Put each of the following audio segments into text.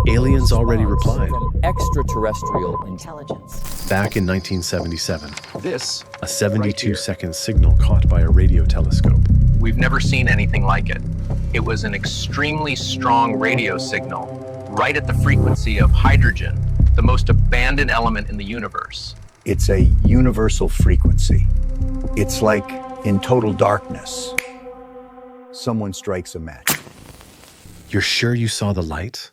Aliens already replied. From extraterrestrial intelligence. Back in 1977, This, a 72-second signal caught by a radio telescope. we've never seen anything like it. It was an extremely strong radio signal, right at the frequency of hydrogen, the most abandoned element in the universe. It's a universal frequency. It's like in total darkness, someone strikes a match. You're sure you saw the light?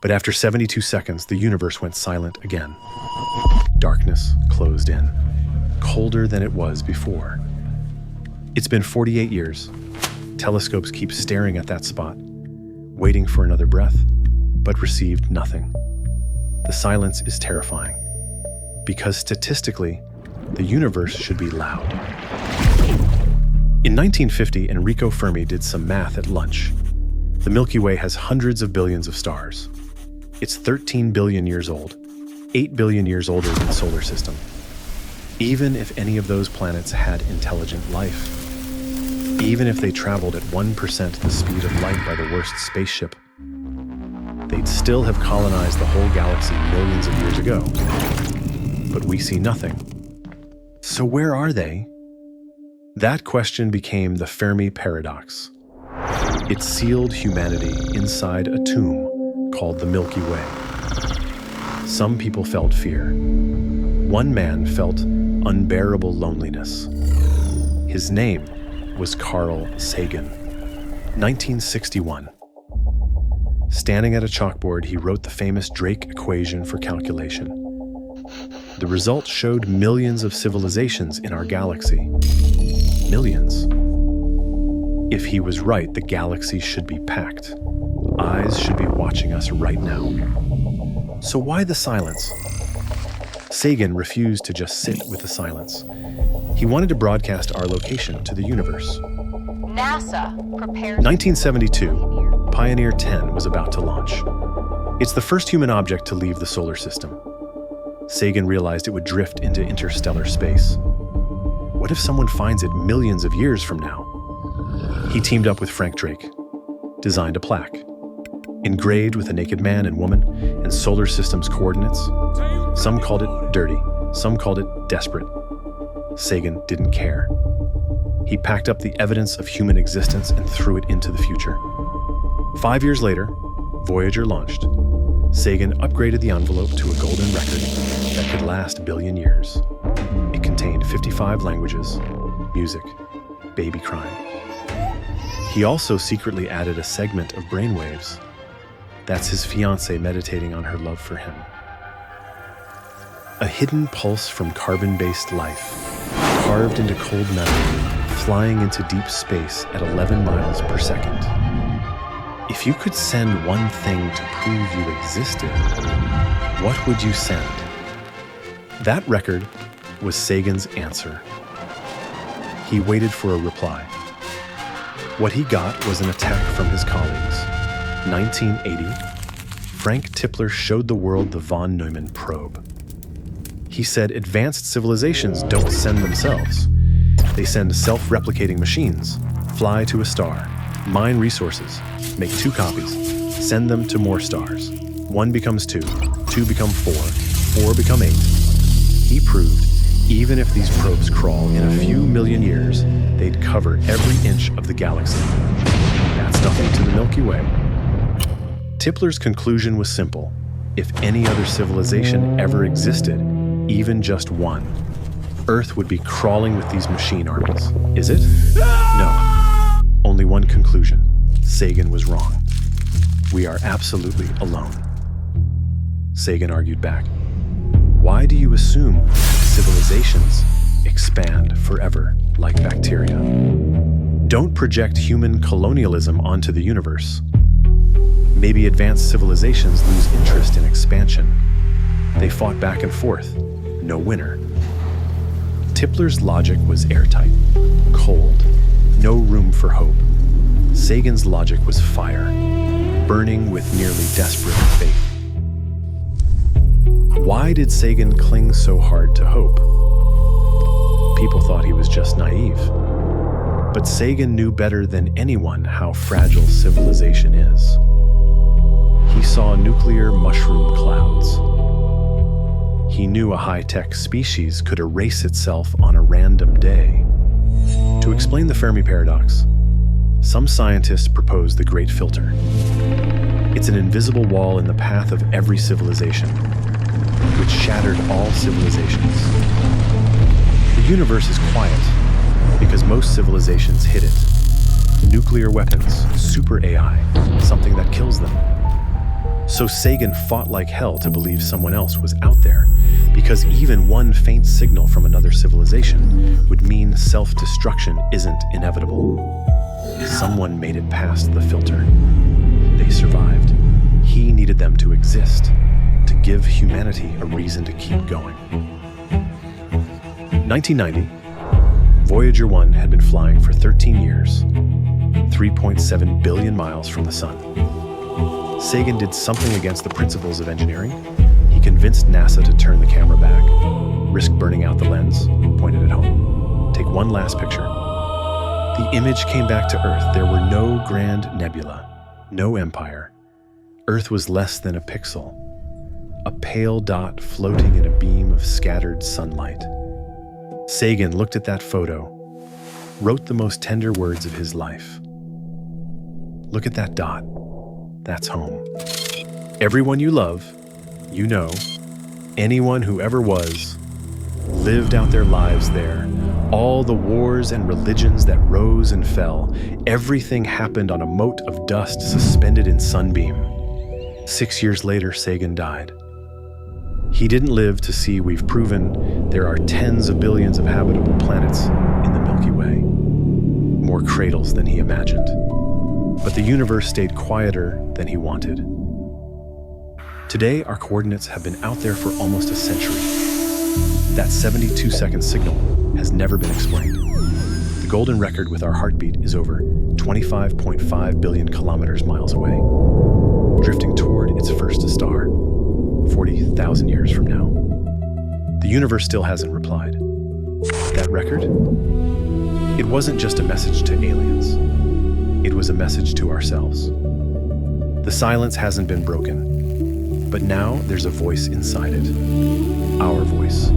But after 72 seconds, the universe went silent again. Darkness closed in, colder than it was before. It's been 48 years. Telescopes keep staring at that spot, waiting for another breath, but received nothing. The silence is terrifying, because statistically, the universe should be loud. In 1950, Enrico Fermi did some math at lunch. The Milky Way has hundreds of billions of stars. It's 13 billion years old, 8 billion years older than the solar system. Even if any of those planets had intelligent life, even if they traveled at 1% the speed of light by the worst spaceship, they'd still have colonized the whole galaxy millions of years ago. But we see nothing. So where are they? That question became the Fermi Paradox. It sealed humanity inside a tomb called the Milky Way. Some people felt fear. One man felt unbearable loneliness. His name was Carl Sagan. 1961. Standing at a chalkboard, he wrote the famous Drake equation for calculation. The result showed millions of civilizations in our galaxy. Millions. If he was right, the galaxy should be packed. Eyes should be watching us right now. So why the silence? Sagan refused to just sit with the silence. He wanted to broadcast our location to the universe. NASA prepared. 1972, Pioneer 10 was about to launch. It's the first human object to leave the solar system. Sagan realized it would drift into interstellar space. What if someone finds it millions of years from now? He teamed up with Frank Drake, designed a plaque, engraved with a naked man and woman and solar system's coordinates. Some called it dirty, some called it desperate. Sagan didn't care. He packed up the evidence of human existence and threw it into the future. 5 years later, Voyager launched. Sagan upgraded the envelope to a golden record that could last a billion years. It contained 55 languages, music, baby crying. He also secretly added a segment of brainwaves. That's his fiancée meditating on her love for him. A hidden pulse from carbon-based life, carved into cold metal, flying into deep space at 11 miles per second. If you could send one thing to prove you existed, what would you send? That record was Sagan's answer. He waited for a reply. What he got was an attack from his colleagues. 1980, Frank Tipler showed the world the von Neumann probe. He said advanced civilizations don't send themselves. They send self-replicating machines, fly to a star, mine resources, make 2 copies, send them to more stars. 1 becomes 2, 2 become 4, 4 become 8. He proved even if these probes crawl in a few million years, they'd cover every inch of the galaxy. That's nothing to the Milky Way. Tipler's conclusion was simple. If any other civilization ever existed, even just one, Earth would be crawling with these machine armies. Is it? No. Only one conclusion. Sagan was wrong. We are absolutely alone. Sagan argued back. Why do you assume civilizations expand forever like bacteria? Don't project human colonialism onto the universe. Maybe advanced civilizations lose interest in expansion. They fought back and forth. No winner. Tipler's logic was airtight, cold, no room for hope. Sagan's logic was fire, burning with nearly desperate faith. Why did Sagan cling so hard to hope? People thought he was just naive. But Sagan knew better than anyone how fragile civilization is. He saw new nuclear mushroom clouds. He knew a high-tech species could erase itself on a random day. To explain the Fermi Paradox, some scientists propose the Great Filter. It's an invisible wall in the path of every civilization, which shattered all civilizations. The universe is quiet because most civilizations hid it. Nuclear weapons, super AI, something that kills them. So Sagan fought like hell to believe someone else was out there, because even one faint signal from another civilization would mean self-destruction isn't inevitable. Someone made it past the filter. They survived. He needed them to exist, to give humanity a reason to keep going. 1990, Voyager 1 had been flying for 13 years, 3.7 billion miles from the sun. Sagan did something against the principles of engineering. He convinced NASA to turn the camera back, risk burning out the lens, pointed at home. Take one last picture. The image came back to Earth. There were no grand nebula, no empire. Earth was less than a pixel, a pale dot floating in a beam of scattered sunlight. Sagan looked at that photo, wrote the most tender words of his life. Look at that dot. That's home. Everyone you love, you know, anyone who ever was, lived out their lives there. All the wars and religions that rose and fell, everything happened on a mote of dust suspended in sunbeam. 6 years later, Sagan died. He didn't live to see we've proven there are tens of billions of habitable planets in the Milky Way. More cradles than he imagined. But the universe stayed quieter than he wanted. Today, our coordinates have been out there for almost a century. That 72-second signal has never been explained. The golden record with our heartbeat is over 25.5 billion kilometers miles away, drifting toward its first star, 40,000 years from now. The universe still hasn't replied. That record? It wasn't just a message to aliens. It was a message to ourselves. The silence hasn't been broken, but now there's a voice inside it. Our voice.